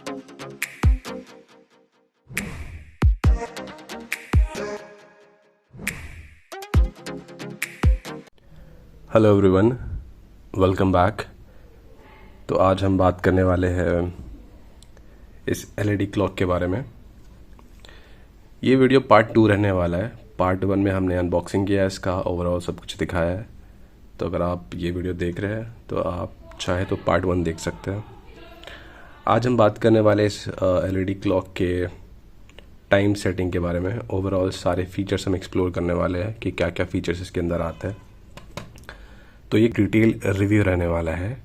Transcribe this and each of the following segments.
Hello everyone, welcome back. तो आज हम बात करने वाले हैं इस एलईडी क्लॉक के बारे में। ये वीडियो पार्ट 2 रहने वाला है। पार्ट 1 में हमने अनबॉक्सिंग किया है इसका, ओवरऑल सब कुछ दिखाया है। तो अगर आप ये वीडियो देख रहे हैं तो आप चाहे तो पार्ट 1 देख सकते हैं। आज हम बात करने वाले इस एलईडी क्लॉक के टाइम सेटिंग के बारे में। ओवरऑल सारे फीचर्स हम एक्सप्लोर करने वाले हैं कि क्या क्या फीचर्स इसके अंदर आते हैं। तो ये डिटेल रिव्यू रहने वाला है।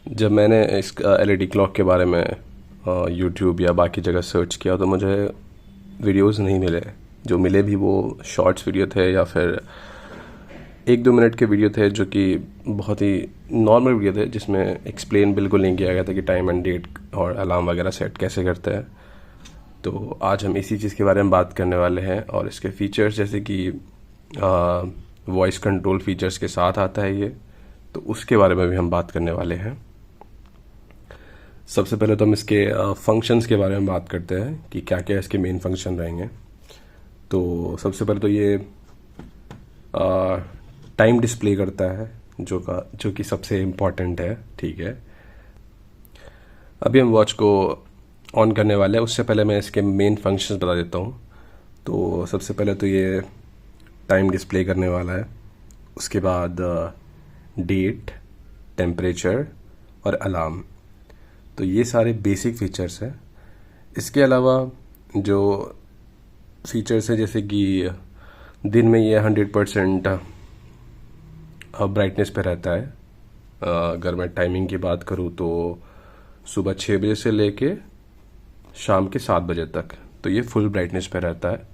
जब मैंने इस एलईडी क्लॉक के बारे में यूट्यूब या बाकी जगह सर्च किया तो मुझे वीडियोस नहीं मिले। जो मिले भी वो शॉर्ट्स वीडियो थे या फिर 1-2 मिनट के वीडियो थे, जो कि बहुत ही नॉर्मल वीडियो थे, जिसमें एक्सप्लेन बिल्कुल नहीं किया गया था कि टाइम एंड डेट और अलार्म वगैरह सेट कैसे करते हैं। तो आज हम इसी चीज़ के बारे में बात करने वाले हैं और इसके फीचर्स, जैसे कि वॉइस कंट्रोल फीचर्स के साथ आता है ये, तो उसके बारे में भी हम बात करने वाले हैं। सबसे पहले तो हम इसके फंक्शंस के बारे में बात करते हैं कि क्या क्या इसके मेन फंक्शन रहेंगे। तो सबसे पहले तो ये टाइम डिस्प्ले करता है, जो कि सबसे इम्पॉर्टेंट है। ठीक है, अभी हम वॉच को ऑन करने वाले हैं। उससे पहले मैं इसके मेन फंक्शंस बता देता हूँ। तो सबसे पहले तो ये टाइम डिस्प्ले करने वाला है, उसके बाद डेट, टेम्परेचर और अलार्म। तो ये सारे बेसिक फीचर्स हैं। इसके अलावा जो फीचर्स है, जैसे कि दिन में ये 100% ब्राइटनेस पे रहता है। अगर मैं टाइमिंग की बात करूँ तो सुबह 6 बजे से लेके शाम के 7 बजे तक, तो ये फुल ब्राइटनेस पे रहता है।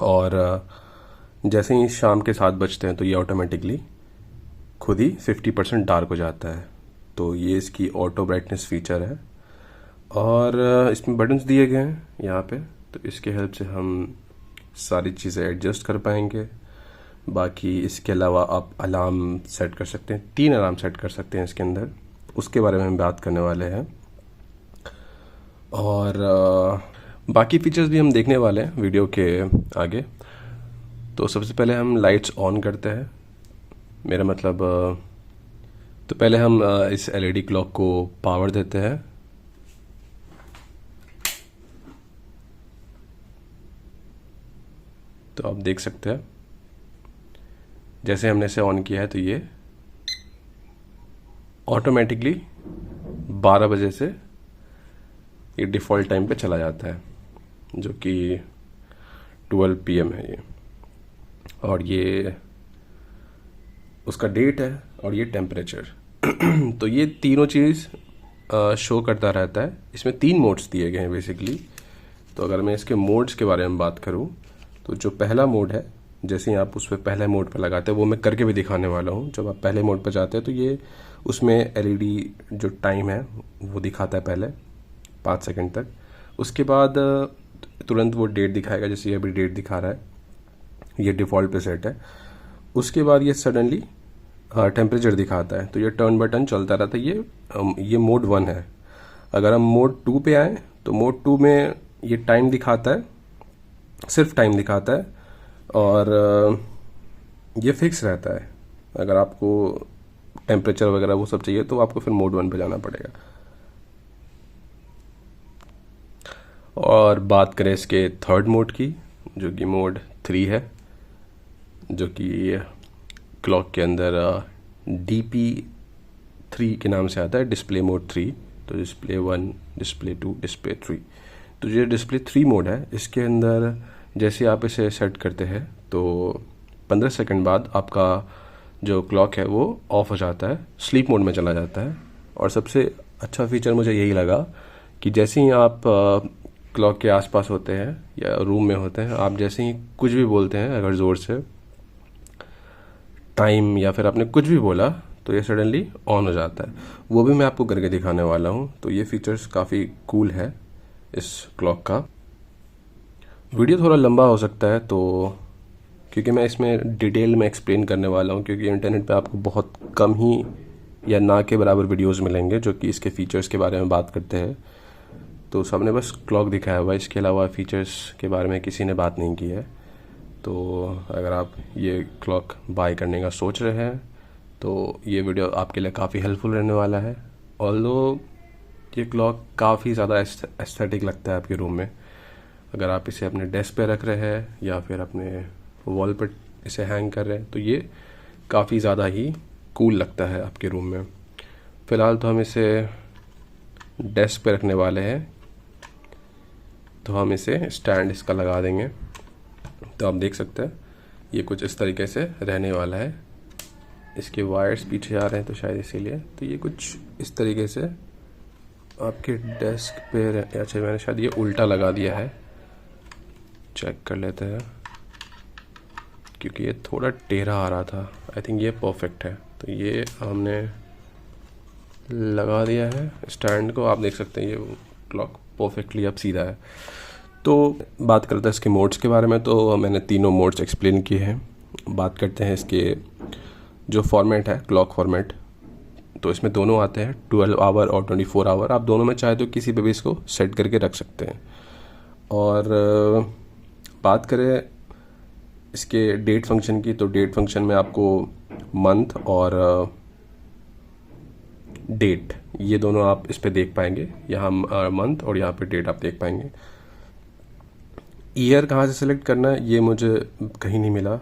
और जैसे ही शाम के 7 बजते हैं तो ये ऑटोमेटिकली खुद ही 50% डार्क हो जाता है। तो ये इसकी ऑटो ब्राइटनेस फीचर है। और इसमें बटन्स दिए गए हैं यहाँ पे, तो इसके हेल्प से हम सारी चीज़ें एडजस्ट कर पाएंगे। बाकी इसके अलावा आप अलार्म सेट कर सकते हैं, 3 अलार्म सेट कर सकते हैं इसके अंदर। उसके बारे में हम बात करने वाले हैं। और बाकी फीचर्स भी हम देखने वाले हैं वीडियो के आगे। तो सबसे पहले हम लाइट्स ऑन करते हैं, मेरा मतलब तो पहले हम इस एलईडी क्लॉक को पावर देते हैं। तो आप देख सकते हैं जैसे हमने इसे ऑन किया है तो ये ऑटोमेटिकली 12 बजे से ये डिफ़ॉल्ट टाइम पे चला जाता है, जो कि 12 PM है ये। और ये उसका डेट है और ये टेम्परेचर। तो ये तीनों चीज़ शो करता रहता है। इसमें 3 मोड्स दिए गए हैं बेसिकली। तो अगर मैं इसके मोड्स के बारे में बात करूं तो जो पहला मोड है, जैसे ही आप उस पर पहले मोड पर लगाते हैं, वो मैं करके भी दिखाने वाला हूं। जब आप पहले मोड पर जाते हैं तो ये उसमें एलईडी जो टाइम है वो दिखाता है पहले 5 सेकंड तक। उसके बाद तुरंत वो डेट दिखाएगा, जैसे ये अभी डेट दिखा रहा है, ये डिफ़ॉल्ट पे सेट है। उसके बाद ये सडनली टेम्परेचर दिखाता है, तो ये टर्न बटन चलता रहता है। ये मोड 1 है। अगर हम मोड 2 पे आए तो मोड 2 में ये टाइम दिखाता है, सिर्फ टाइम दिखाता है और ये फिक्स रहता है। अगर आपको टेम्परेचर वगैरह वो सब चाहिए तो आपको फिर मोड 1 पे जाना पड़ेगा। और बात करें इसके थर्ड मोड की, जो कि मोड 3 है, जो कि क्लॉक के अंदर DP3 के नाम से आता है, डिस्प्ले मोड 3। तो डिस्प्ले 1, डिस्प्ले 2, डिस्प्ले 3। तो ये डिस्प्ले 3 मोड है। इसके अंदर जैसे आप इसे सेट करते हैं तो 15 सेकंड बाद आपका जो क्लॉक है वो ऑफ हो जाता है, स्लीप मोड में चला जाता है। और सबसे अच्छा फीचर मुझे यही लगा कि जैसे ही आप क्लॉक के आसपास होते हैं या रूम में होते हैं, आप जैसे ही कुछ भी बोलते हैं, अगर ज़ोर से टाइम या फिर आपने कुछ भी बोला, तो ये सडनली ऑन हो जाता है। वो भी मैं आपको करके दिखाने वाला हूँ। तो ये फीचर्स काफ़ी कूल है इस क्लॉक का। वीडियो थोड़ा लंबा हो सकता है तो क्योंकि मैं इसमें डिटेल में एक्सप्लेन करने वाला हूँ, क्योंकि इंटरनेट पे आपको बहुत कम ही या ना के बराबर वीडियोस मिलेंगे जो कि इसके फ़ीचर्स के बारे में बात करते हैं। तो सबने बस क्लॉक दिखाया हुआ है, इसके अलावा फ़ीचर्स के बारे में किसी ने बात नहीं की है। तो अगर आप ये क्लॉक बाय करने का सोच रहे हैं तो ये वीडियो आपके लिए काफ़ी हेल्पफुल रहने वाला है। ऑल्दो ये क्लॉक काफ़ी ज़्यादा एस्थेटिक लगता है आपके रूम में। अगर आप इसे अपने डेस्क पे रख रहे हैं या फिर अपने वॉल पर इसे हैंग कर रहे हैं तो ये काफ़ी ज़्यादा ही कूल लगता है आपके रूम में। फ़िलहाल तो हम इसे डेस्क पे रखने वाले हैं, तो हम इसे स्टैंड इसका लगा देंगे। तो आप देख सकते हैं ये कुछ इस तरीके से रहने वाला है। इसके वायर्स पीछे आ रहे हैं तो शायद इसीलिए। तो ये कुछ इस तरीके से आपके डेस्क पे अच्छा, मैंने शायद ये उल्टा लगा दिया है, चेक कर लेते हैं क्योंकि ये थोड़ा टेढ़ा आ रहा था। आई थिंक ये परफेक्ट है। तो ये हमने लगा दिया है स्टैंड को। आप देख सकते हैं ये क्लॉक परफेक्टली अब सीधा है। तो बात करते हैं इसके मोड्स के बारे में। तो मैंने तीनों मोड्स एक्सप्लेन किए हैं। बात करते हैं इसके जो फॉर्मेट है, क्लॉक फॉर्मेट। तो इसमें दोनों आते हैं, 12 आवर और 24 आवर। आप दोनों में चाहे तो किसी पे भी इसको सेट करके रख सकते हैं। और बात करें इसके डेट फंक्शन की, तो डेट फंक्शन में आपको मंथ और डेट, ये दोनों आप इस पे देख पाएंगे। यहाँ मंथ और यहाँ पे डेट आप देख पाएंगे। ईयर कहाँ से सेलेक्ट करना है ये मुझे कहीं नहीं मिला।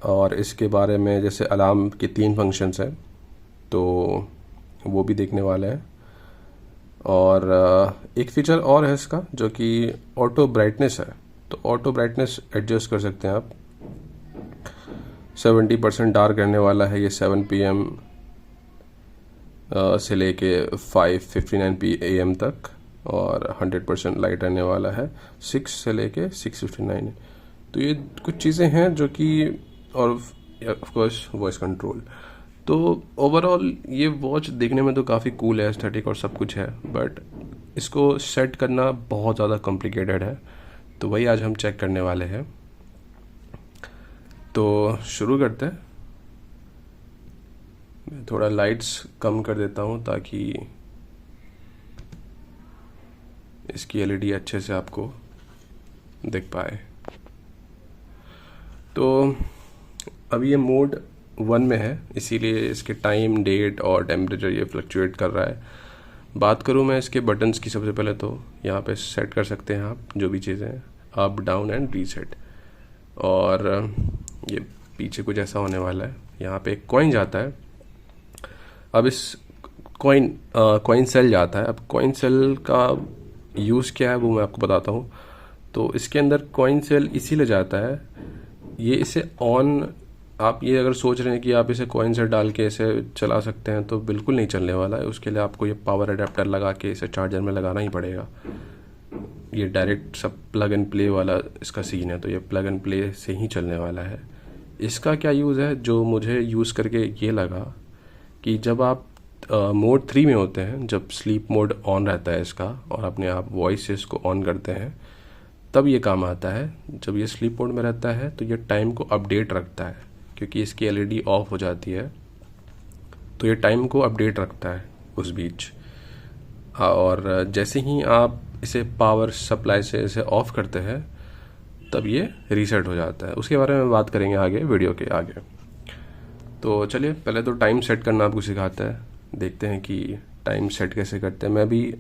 और इसके बारे में जैसे अलार्म के 3 फंक्शंस हैं तो वो भी देखने वाला है। और एक फीचर और है इसका जो कि ऑटो ब्राइटनेस है। तो ऑटो ब्राइटनेस एडजस्ट कर सकते हैं आप। 70% डार्क रहने वाला है ये 7 PM से लेके 5:59 PM तक, और 100% लाइट रहने वाला है 6 से लेके 6:59। तो ये कुछ चीज़ें हैं जो कि, और ऑफ कोर्स वॉइस कंट्रोल। तो ओवरऑल ये वॉच देखने में तो काफ़ी कूल है, एस्थेटिक और सब कुछ है, बट इसको सेट करना बहुत ज़्यादा कॉम्प्लिकेटेड है। तो वही आज हम चेक करने वाले हैं। तो शुरू करते हैं। मैं थोड़ा लाइट्स कम कर देता हूँ ताकि इसकी एलईडी अच्छे से आपको दिख पाए। तो अब ये मोड 1 में है, इसीलिए इसके टाइम, डेट और टेम्परेचर ये फ्लक्चुएट कर रहा है। बात करूँ मैं इसके बटन्स की, सबसे पहले तो यहाँ पे सेट कर सकते हैं आप जो भी चीज़ें हैं, अप, डाउन एंड रीसेट। और ये पीछे कुछ ऐसा होने वाला है। यहाँ पे एक कॉइन जाता है। अब इस कॉइन सेल जाता है। अब कॉइन सेल का यूज़ क्या है वो मैं आपको बताता हूँ। तो इसके अंदर कॉइन सेल इसीलिए जाता है, ये इसे ऑन, आप ये अगर सोच रहे हैं कि आप इसे कॉइन सेल डाल के इसे चला सकते हैं तो बिल्कुल नहीं चलने वाला है। उसके लिए आपको ये पावर अडेप्टर लगा के इसे चार्जर में लगाना ही पड़ेगा। ये डायरेक्ट सब प्लग एंड प्ले वाला इसका सीन है, तो ये प्लग एंड प्ले से ही चलने वाला है। इसका क्या यूज़ है, जो मुझे यूज़ करके ये लगा कि जब आप मोड 3 में होते हैं, जब स्लीप मोड ऑन रहता है इसका और अपने आप वॉइस से इसको ऑन करते हैं, तब ये काम आता है। जब ये स्लीप मोड में रहता है तो ये टाइम को अपडेट रखता है, क्योंकि इसकी एलईडी ऑफ हो जाती है तो ये टाइम को अपडेट रखता है उस बीच। और जैसे ही आप इसे पावर सप्लाई से इसे ऑफ करते हैं तब ये रीसेट हो जाता है। उसके बारे में बात करेंगे आगे, वीडियो के आगे। तो चलिए पहले तो टाइम सेट करना आपको सिखाता है, देखते हैं कि टाइम सेट कैसे करते हैं। मैं भी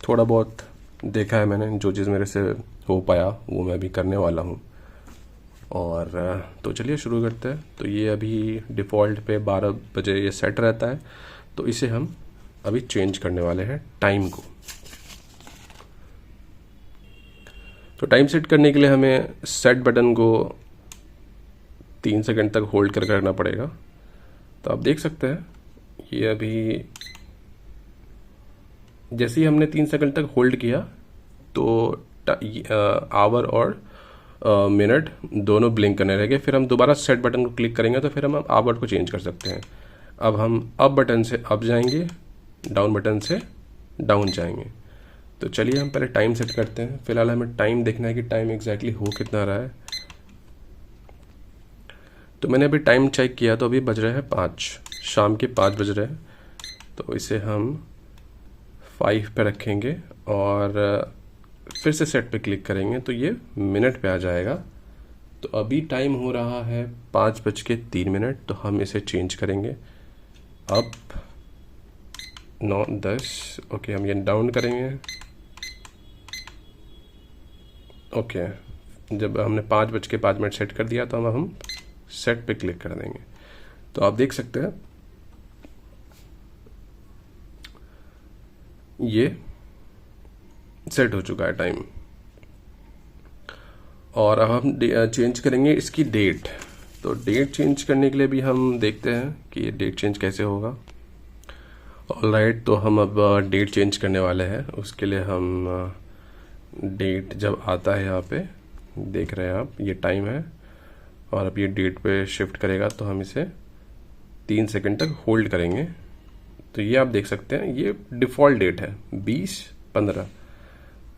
थोड़ा बहुत देखा है मैंने, जो चीज़ मेरे से हो पाया वो मैं भी करने वाला हूँ। और तो चलिए शुरू करते हैं। तो ये अभी डिफ़ॉल्ट पे 12 बजे ये सेट रहता है, तो इसे हम अभी चेंज करने वाले हैं टाइम को। तो टाइम सेट करने के लिए हमें सेट बटन को 3 सेकंड तक होल्ड करके रखना पड़ेगा। तो आप देख सकते हैं ये अभी जैसे ही हमने 3 सेकंड तक होल्ड किया तो आवर और मिनट दोनों ब्लिंक करने रहेंगे। फिर हम दोबारा सेट बटन को क्लिक करेंगे तो फिर हम आवर को चेंज कर सकते हैं। अब हम अप बटन से अप जाएंगे, डाउन बटन से डाउन जाएंगे। तो चलिए हम पहले टाइम सेट करते हैं। फिलहाल हमें टाइम देखना है कि टाइम एग्जैक्टली हो कितना रहा है। तो मैंने अभी टाइम चेक किया तो अभी बज रहे हैं 5 शाम के 5 बज रहे हैं, तो इसे हम 5 पे रखेंगे और फिर से सेट पे क्लिक करेंगे तो ये मिनट पे आ जाएगा। तो अभी टाइम हो रहा है 5:03, तो हम इसे चेंज करेंगे अब 9:10। ओके, हम ये डाउन करेंगे। ओके, जब हमने 5:05 सेट कर दिया तो हम सेट पे क्लिक कर देंगे। तो आप देख सकते हैं ये सेट हो चुका है टाइम। और अब हम चेंज करेंगे इसकी डेट। तो डेट चेंज करने के लिए भी हम देखते हैं कि ये डेट चेंज कैसे होगा। ऑलराइट, तो हम अब डेट चेंज करने वाले हैं। उसके लिए हम डेट जब आता है यहाँ पे देख रहे हैं आप, ये टाइम है और अब ये डेट पे शिफ्ट करेगा तो हम इसे 3 सेकंड तक होल्ड करेंगे। तो ये आप देख सकते हैं ये डिफ़ॉल्ट डेट है 20:15।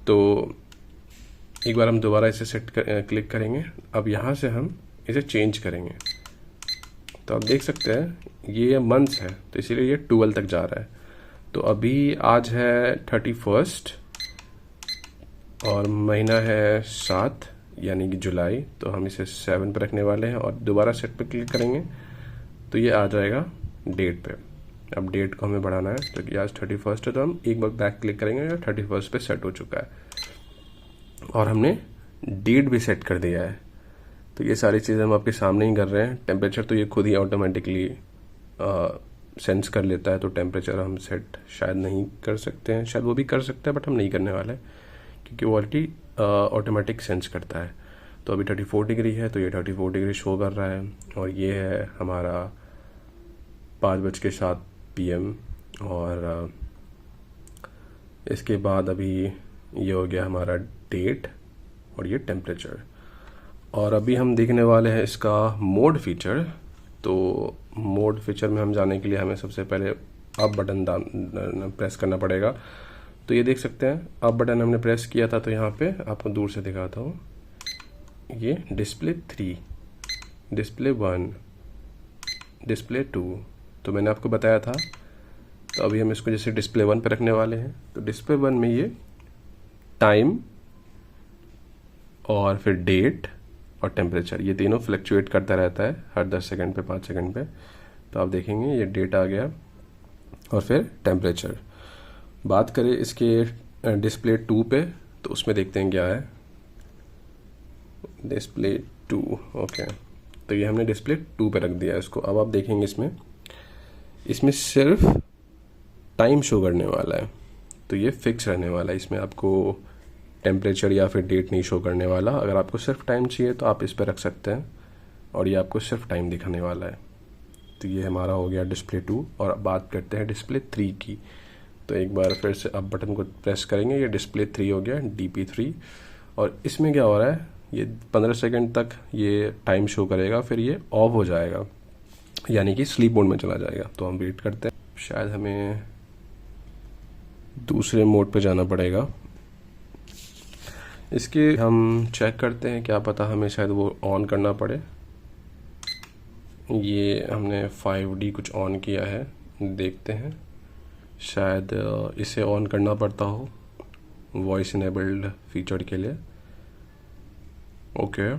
तो एक बार हम दोबारा इसे क्लिक करेंगे। अब यहाँ से हम इसे चेंज करेंगे तो आप देख सकते हैं ये मंथ्स है, तो इसीलिए ये 12 तक जा रहा है। तो अभी आज है 31 और महीना है 7 यानी कि जुलाई। तो हम इसे 7 पे रखने वाले हैं और दोबारा सेट पे क्लिक करेंगे तो ये आ जाएगा डेट पे। अब डेट को हमें बढ़ाना है, तो कि आज 31 है तो हम एक बार बैक क्लिक करेंगे और 31 पे सेट हो चुका है और हमने डेट भी सेट कर दिया है। तो ये सारी चीज़ें हम आपके सामने ही कर रहे हैं। टेम्परेचर तो ये खुद ही ऑटोमेटिकली सेंस कर लेता है, तो टेम्परेचर हम सेट शायद नहीं कर सकते हैं, शायद वो भी कर सकते हैं बट हम नहीं करने वाले क्योंकि वो ऑलरेडी ऑटोमेटिक सेंस करता है। तो अभी 34 डिग्री है तो ये 34 डिग्री शो कर रहा है और ये है हमारा 5:07 PM। और इसके बाद अभी ये हो गया हमारा डेट और ये टेम्परेचर। और अभी हम देखने वाले हैं इसका मोड फीचर। तो मोड फीचर में हम जाने के लिए हमें सबसे पहले अप बटन प्रेस करना पड़ेगा। तो ये देख सकते हैं अप बटन हमने प्रेस किया था, तो यहाँ पे आपको दूर से दिखाता हूँ, ये डिस्प्ले 3, डिस्प्ले 1, डिस्प्ले 2। तो मैंने आपको बताया था। तो अभी हम इसको जैसे डिस्प्ले 1 पे रखने वाले हैं। तो डिस्प्ले 1 में ये टाइम और फिर डेट और टेम्परेचर ये तीनों फ्लक्चुएट करता रहता है हर 10 सेकंड पे, 5 सेकंड पे। तो आप देखेंगे ये डेट आ गया और फिर टेम्परेचर। बात करें इसके डिस्प्ले 2 पे, तो उसमें देखते हैं क्या है। डिस्प्ले 2, ओके, तो ये हमने डिस्प्ले 2 पे रख दिया है इसको। अब आप देखेंगे इसमें सिर्फ टाइम शो करने वाला है, तो ये फिक्स रहने वाला है। इसमें आपको टेम्परेचर या फिर डेट नहीं शो करने वाला। अगर आपको सिर्फ टाइम चाहिए तो आप इस पर रख सकते हैं और ये आपको सिर्फ टाइम दिखाने वाला है। तो ये हमारा हो गया डिस्प्ले 2। और अब बात करते हैं डिस्प्ले 3 की। तो एक बार फिर से अप बटन को प्रेस करेंगे, ये डिस्प्ले 3 हो गया, DP3। और इसमें क्या हो रहा है, ये 15 सेकंड तक ये टाइम शो करेगा, फिर ये ऑफ हो जाएगा यानी कि स्लीप मोड में चला जाएगा। तो हम वेट करते हैं, शायद हमें दूसरे मोड पे जाना पड़ेगा। इसके हम चेक करते हैं, क्या पता हमें शायद वो ऑन करना पड़े। ये हमने 5D कुछ ऑन किया है, देखते हैं शायद इसे ऑन करना पड़ता हो वॉइस इनेबल्ड फीचर के लिए। ओके,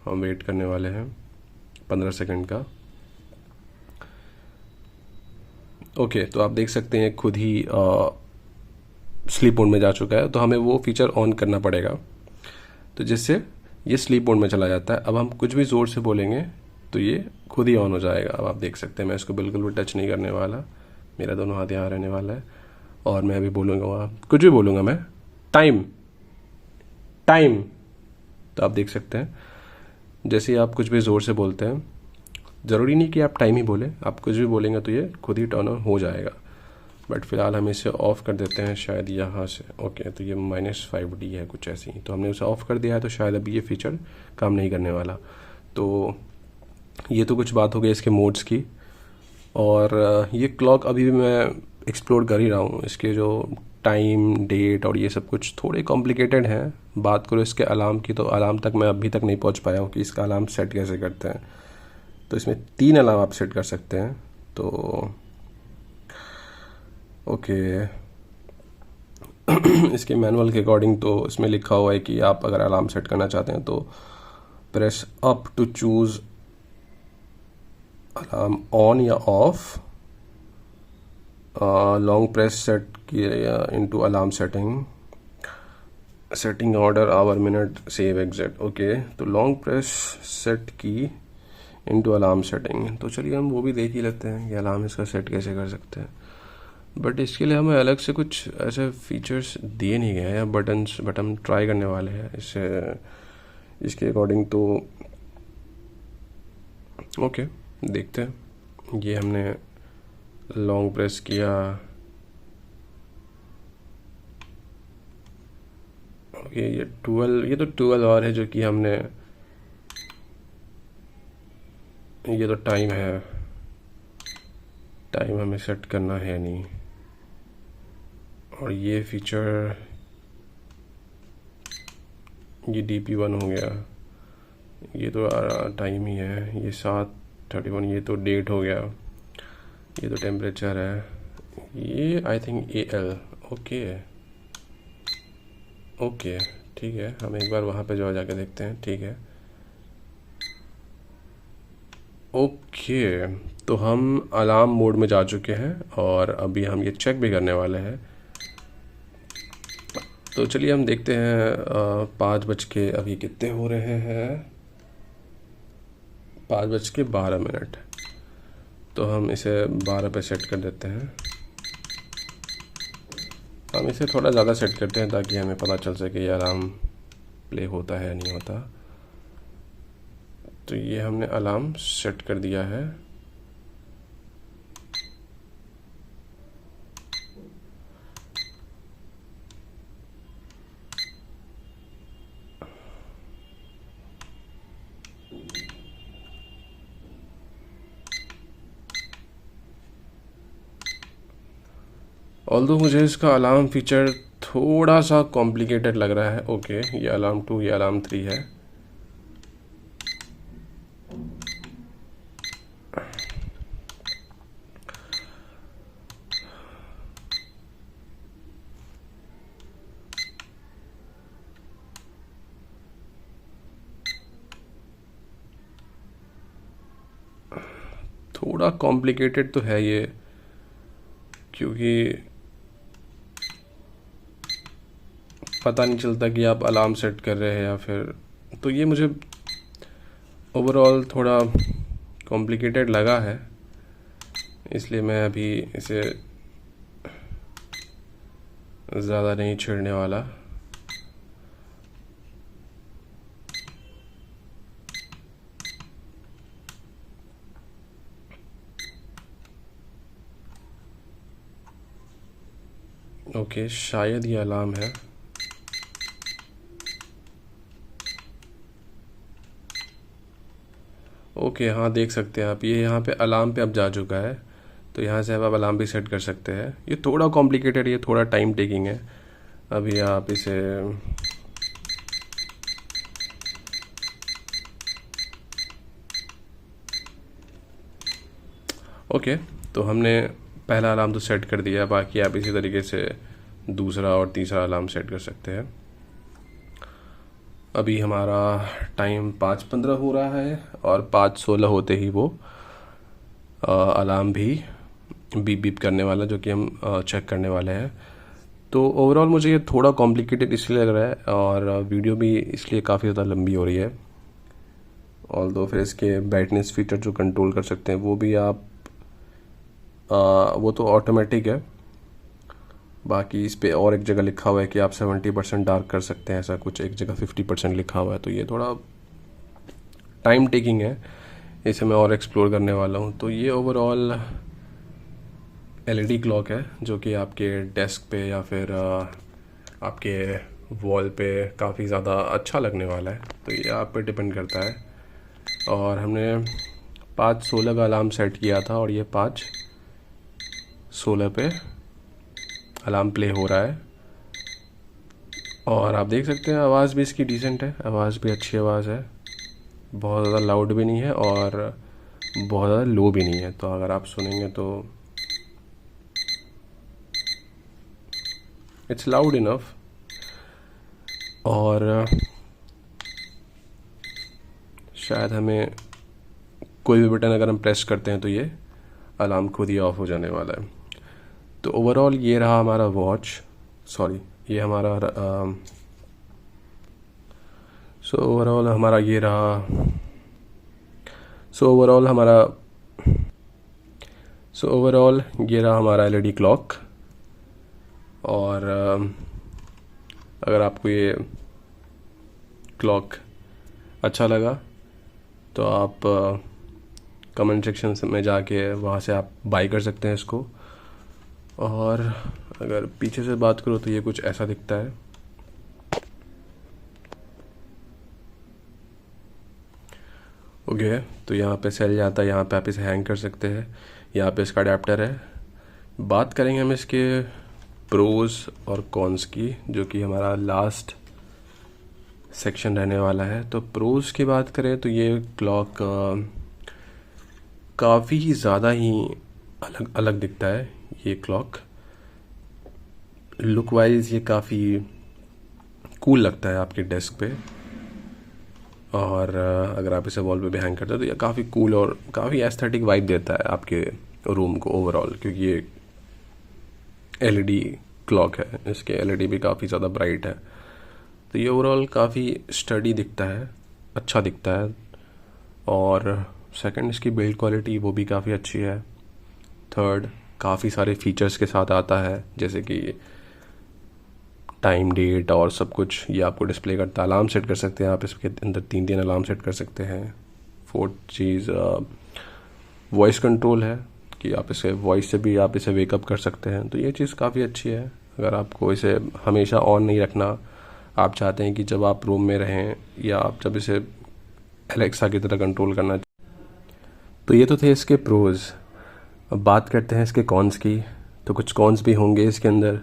हम वेट करने वाले हैं 15 सेकंड का। ओके, तो आप देख सकते हैं खुद ही स्लीप मोड में जा चुका है। तो हमें वो फीचर ऑन करना पड़ेगा, तो जिससे ये स्लीप मोड में चला जाता है। अब हम कुछ भी ज़ोर से बोलेंगे तो ये खुद ही ऑन हो जाएगा। अब आप देख सकते हैं मैं इसको बिल्कुल भी टच नहीं करने वाला, मेरा दोनों हाथ यहाँ रहने वाला है और मैं अभी बोलूँगा वहाँ कुछ भी बोलूँगा मैं, टाइम टाइम। तो आप देख सकते हैं जैसे ही आप कुछ भी ज़ोर से बोलते हैं, ज़रूरी नहीं कि आप टाइम ही बोलें, आप कुछ भी बोलेंगे तो ये खुद ही टर्न ऑन हो जाएगा। बट फिलहाल हम इसे ऑफ़ कर देते हैं शायद यहाँ से। ओके, तो ये -5D है कुछ ऐसी, तो हमने उसे ऑफ़ कर दिया है। तो शायद अभी ये फीचर काम नहीं करने वाला। तो ये तो कुछ बात हो गई इसके मोड्स की। और ये क्लॉक अभी भी मैं एक्सप्लोर कर ही रहा हूँ। इसके जो टाइम, डेट और ये सब कुछ थोड़े कॉम्प्लिकेटेड हैं। बात करो इसके अलार्म की, तो अलार्म तक मैं अभी तक नहीं पहुँच पाया हूँ कि इसका अलार्म सेट कैसे करते हैं। तो इसमें 3 अलार्म आप सेट कर सकते हैं। तो ओके इसके मैनुअल के अकॉर्डिंग तो इसमें लिखा हुआ है कि आप अगर अलार्म सेट करना चाहते हैं तो press up to choose alarm on या ऑफ, लॉन्ग प्रेस सेट किया into alarm setting order hour minute save exit. Okay, तो लॉन्ग प्रेस सेट की इनटू अलार्म सेटिंग, तो चलिए हम वो भी देख ही लेते हैं कि अलार्म इसका सेट कैसे कर सकते हैं। बट इसके लिए हमें अलग से कुछ ऐसे फीचर्स दिए नहीं गए हैं या बटन्स, बट हम ट्राई करने वाले हैं इससे, इसके अकॉर्डिंग तो ओके देखते हैं। ये हमने लॉन्ग प्रेस किया, ओके ये 12, ये तो 12 और है जो कि हमने, ये तो टाइम है, टाइम हमें सेट करना है नहीं। और ये फीचर, ये DP1 हो गया, ये तो टाइम ही है, ये 7:31, ये तो डेट हो गया, ये तो टेम्परेचर है, ये I think AL। Okay okay ठीक है, हम एक बार वहाँ पे जो जाके देखते हैं। ठीक है ओके, तो हम अलार्म मोड में जा चुके हैं और अभी हम ये चेक भी करने वाले हैं। तो चलिए हम देखते हैं 5 बज के अभी कितने हो रहे हैं, 5:12। तो हम इसे 12 पे सेट कर देते हैं। हम इसे थोड़ा ज़्यादा सेट करते हैं ताकि हमें पता चल सके ये अलार्म प्ले होता है या नहीं होता। तो ये हमने अलार्म सेट कर दिया है। ऑल्दो मुझे इसका अलार्म फीचर थोड़ा सा कॉम्प्लिकेटेड लग रहा है। ओके, ये अलार्म 2, ये अलार्म 3 है। थोड़ा कॉम्प्लिकेटेड तो है ये, क्योंकि पता नहीं चलता कि आप अलार्म सेट कर रहे हैं या फिर, तो ये मुझे ओवरऑल थोड़ा कॉम्प्लिकेटेड लगा है, इसलिए मैं अभी इसे ज़्यादा नहीं छेड़ने वाला। ओके, शायद ये अलार्म है। ओके हाँ, देख सकते हैं आप, ये यहाँ पे अलार्म पे अब जा चुका है, तो यहाँ से आप अलार्म भी सेट कर सकते हैं। ये थोड़ा कॉम्प्लिकेटेड, ये थोड़ा टाइम टेकिंग है। अभी आप इसे ओके, तो हमने पहला अलार्म तो सेट कर दिया, बाकी आप इसी तरीके से दूसरा और तीसरा अलार्म सेट कर सकते हैं। अभी हमारा टाइम 5:15 हो रहा है और 5:16 होते ही वो अलार्म भी बीप बीप करने वाला, जो कि हम चेक करने वाले हैं। तो ओवरऑल मुझे ये थोड़ा कॉम्प्लिकेटेड इसलिए लग रहा है और वीडियो भी इसलिए काफ़ी ज़्यादा लंबी हो रही है। ऑल्दो फिर इसके ब्राइटनेस फीचर जो कंट्रोल कर सकते हैं वो भी आप वो तो ऑटोमेटिक है। बाकी इस पे और एक जगह लिखा हुआ है कि आप 70% डार्क कर सकते हैं, ऐसा कुछ एक जगह 50% लिखा हुआ है। तो ये थोड़ा टाइम टेकिंग है, इसे मैं और एक्सप्लोर करने वाला हूँ। तो ये ओवरऑल LED क्लॉक है जो कि आपके डेस्क पे या फिर आपके वॉल पे काफ़ी ज़्यादा अच्छा लगने वाला है। तो ये आप पे डिपेंड करता है। और हमने 5:16 का अलार्म सेट किया था और ये 5:16 पे अलार्म प्ले हो रहा है। और आप देख सकते हैं आवाज़ भी इसकी डिसेंट है, आवाज़ भी अच्छी आवाज़ है, बहुत ज़्यादा लाउड भी नहीं है और बहुत ज़्यादा लो भी नहीं है, तो अगर आप सुनेंगे तो इट्स लाउड इनफ। और शायद हमें कोई भी बटन अगर हम प्रेस करते हैं तो ये अलार्म खुद ही ऑफ हो जाने वाला है। तो ओवरऑल ये रहा हमारा वॉच, सॉरी ये हमारा सो ओवरऑल हमारा ये रहा सो ओवरऑल ये रहा हमारा एलईडी क्लॉक। और अगर आपको ये क्लॉक अच्छा लगा तो आप कमेंट सेक्शन में जाके वहाँ से आप बाय कर सकते हैं इसको। और अगर पीछे से बात करो तो ये कुछ ऐसा दिखता है। ओके, तो यहाँ पे सेल जाता है, यहाँ पे आप इसे हैंग कर सकते हैं, यहाँ पे इसका अडेप्टर है। बात करेंगे हम इसके प्रोज और कॉन्स की, जो कि हमारा लास्ट सेक्शन रहने वाला है। तो प्रोज की बात करें तो ये क्लॉक काफ़ी ज़्यादा ही अलग अलग दिखता है। ये क्लॉक लुक वाइज ये काफ़ी कूल लगता है आपके डेस्क पे। और अगर आप इसे वॉल पे भी हैंग करते हो तो ये काफ़ी कूल और काफ़ी एस्थेटिक वाइब देता है आपके रूम को ओवरऑल, क्योंकि ये एलईडी क्लॉक है, इसके एलईडी भी काफ़ी ज़्यादा ब्राइट है। तो ये ओवरऑल काफ़ी स्टडी दिखता है, अच्छा दिखता है। और सेकंड, इसकी बिल्ड क्वालिटी वो भी काफ़ी अच्छी है। थर्ड, काफ़ी सारे फीचर्स के साथ आता है, जैसे कि टाइम, डेट और सब कुछ ये आपको डिस्प्ले करता है। अलार्म सेट कर सकते हैं आप इसके अंदर, 3 अलार्म सेट कर सकते हैं। फोर्थ चीज़, वॉइस कंट्रोल है कि आप इसे वॉइस से भी आप इसे वेकअप कर सकते हैं। तो ये चीज़ काफ़ी अच्छी है। अगर आपको इसे हमेशा ऑन नहीं रखना, आप चाहते हैं कि जब आप रूम में रहें या आप जब इसे एलेक्सा की तरह कंट्रोल करना। तो ये तो थे इसके प्रोज। अब बात करते हैं इसके कॉन्स की। तो कुछ कॉन्स भी होंगे इसके अंदर।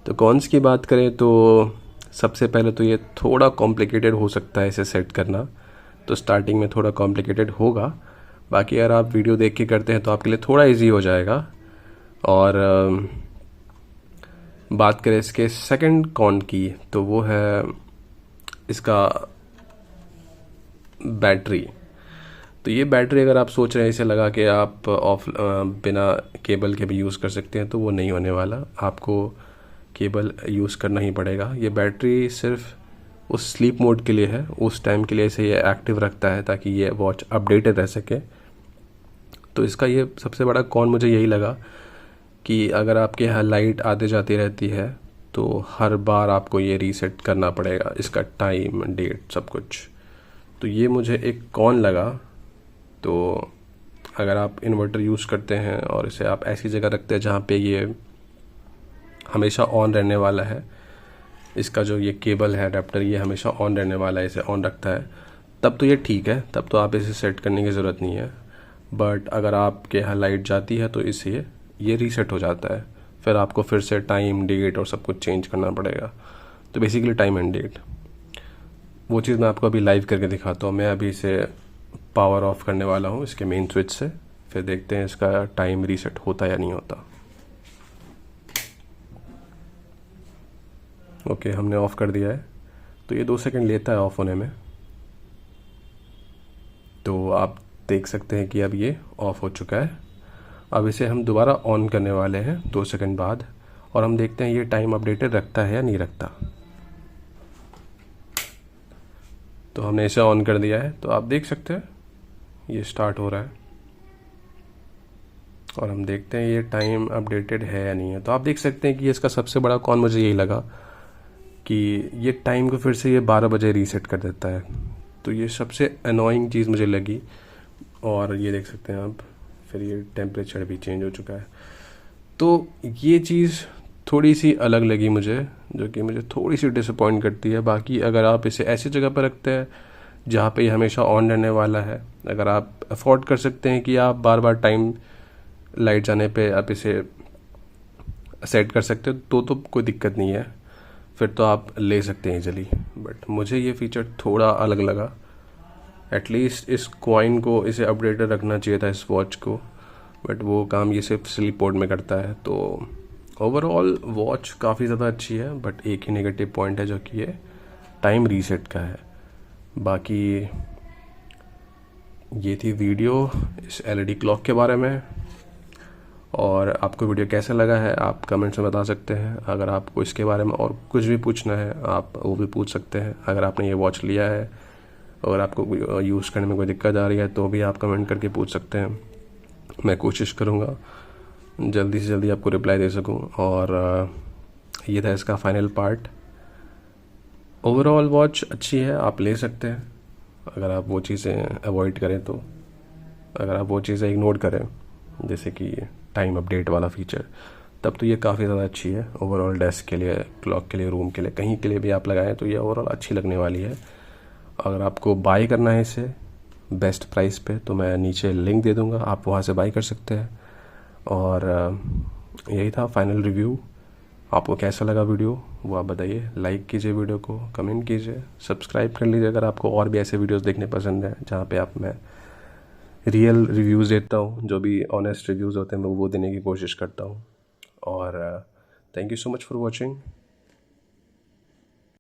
तो कॉन्स की बात करें तो सबसे पहले तो ये थोड़ा कॉम्प्लिकेटेड हो सकता है इसे सेट करना, तो स्टार्टिंग में थोड़ा कॉम्प्लिकेटेड होगा। बाकी अगर आप वीडियो देख के करते हैं तो आपके लिए थोड़ा इजी हो जाएगा। और बात करें इसके सेकंड कॉन की तो वो है इसका बैटरी। तो ये बैटरी अगर आप सोच रहे हैं इसे लगा के आप ऑफ बिना केबल के भी यूज़ कर सकते हैं, तो वो नहीं होने वाला, आपको केबल यूज़ करना ही पड़ेगा। ये बैटरी सिर्फ उस स्लीप मोड के लिए है, उस टाइम के लिए इसे ये एक्टिव रखता है ताकि ये वॉच अपडेटेड रह सके। तो इसका ये सबसे बड़ा कॉन मुझे यही लगा कि अगर आपके यहाँ लाइट आते जाती रहती है तो हर बार आपको ये रीसेट करना पड़ेगा, इसका टाइम, डेट, सब कुछ। तो ये मुझे एक कॉन लगा। तो अगर आप इन्वर्टर यूज़ करते हैं और इसे आप ऐसी जगह रखते हैं जहाँ पे ये हमेशा ऑन रहने वाला है, इसका जो ये केबल है अडेप्टर, ये हमेशा ऑन रहने वाला है, इसे ऑन रखता है, तब तो ये ठीक है, तब तो आप इसे सेट करने की ज़रूरत नहीं है। बट अगर आपके यहाँ लाइट जाती है तो इससे ये रीसेट हो जाता है, फिर आपको फिर से टाइम, डेट और सब कुछ चेंज करना पड़ेगा। तो बेसिकली टाइम एंड डेट, वो चीज़ मैं आपको अभी लाइव करके दिखाता हूँ। मैं अभी इसे पावर ऑफ करने वाला हूँ इसके मेन स्विच से, फिर देखते हैं इसका टाइम रीसेट होता या नहीं होता। ओके, हमने ऑफ़ कर दिया है। तो ये 2 सेकंड लेता है ऑफ़ होने में। तो आप देख सकते हैं कि अब ये ऑफ़ हो चुका है। अब इसे हम दोबारा ऑन करने वाले हैं 2 सेकंड बाद, और हम देखते हैं ये टाइम अपडेटेड रखता है या नहीं रखता। तो हमने इसे ऑन कर दिया है, तो आप देख सकते हैं ये स्टार्ट हो रहा है, और हम देखते हैं ये टाइम अपडेटेड है या नहीं है। तो आप देख सकते हैं कि इसका सबसे बड़ा कॉन मुझे यही लगा कि ये टाइम को फिर से ये 12 बजे रीसेट कर देता है। तो ये सबसे अनोइंग चीज़ मुझे लगी। और ये देख सकते हैं आप, फिर ये टेम्परेचर भी चेंज हो चुका है। तो ये चीज़ थोड़ी सी अलग लगी मुझे, जो कि मुझे थोड़ी सी डिसअपॉइंट करती है। बाकी अगर आप इसे ऐसी जगह पर रखते हैं जहाँ पे ये हमेशा ऑन रहने वाला है, अगर आप अफोर्ड कर सकते हैं कि आप बार बार टाइम लाइट जाने पे आप इसे सेट कर सकते हो, तो कोई दिक्कत नहीं है, फिर तो आप ले सकते हैं इजीली। बट मुझे ये फीचर थोड़ा अलग लगा, एटलीस्ट इस कॉइन को, इसे अपडेटेड रखना चाहिए था इस वॉच को, बट वो काम ये सिर्फ स्लीप मोड में करता है। तो ओवरऑल वॉच काफ़ी ज़्यादा अच्छी है, बट एक ही नेगेटिव पॉइंट है जो कि ये टाइम रीसेट का है। बाकी ये थी वीडियो इस एलईडी क्लॉक के बारे में, और आपको वीडियो कैसा लगा है आप कमेंट्स में बता सकते हैं। अगर आपको इसके बारे में और कुछ भी पूछना है आप वो भी पूछ सकते हैं। अगर आपने ये वॉच लिया है और आपको यूज़ करने में कोई दिक्कत आ रही है तो भी आप कमेंट करके पूछ सकते हैं। मैं कोशिश करूँगा जल्दी से जल्दी आपको रिप्लाई दे सकूँ। और ये था इसका फाइनल पार्ट। ओवरऑल वॉच अच्छी है, आप ले सकते हैं अगर आप वो चीज़ें अवॉइड करें तो। अगर आप वो चीज़ें इग्नोर करें जैसे कि टाइम अपडेट वाला फीचर, तब तो ये काफ़ी ज़्यादा अच्छी है। ओवरऑल डेस्क के लिए, क्लॉक के लिए, रूम के लिए, कहीं के लिए भी आप लगाएं तो ये ओवरऑल अच्छी लगने वाली है। अगर आपको बाय करना है इसे बेस्ट प्राइस पे तो मैं नीचे लिंक दे दूँगा, आप वहाँ से बाय कर सकते हैं। और यही था फाइनल रिव्यू। आपको कैसा लगा वीडियो वो आप बताइए। लाइक कीजिए वीडियो को, कमेंट कीजिए, सब्सक्राइब कर लीजिए अगर आपको और भी ऐसे वीडियोस देखने पसंद हैं जहाँ पे मैं रियल रिव्यूज़ देता हूँ, जो भी ऑनेस्ट रिव्यूज़ होते हैं मैं वो देने की कोशिश करता हूँ। और thank you so much for watching.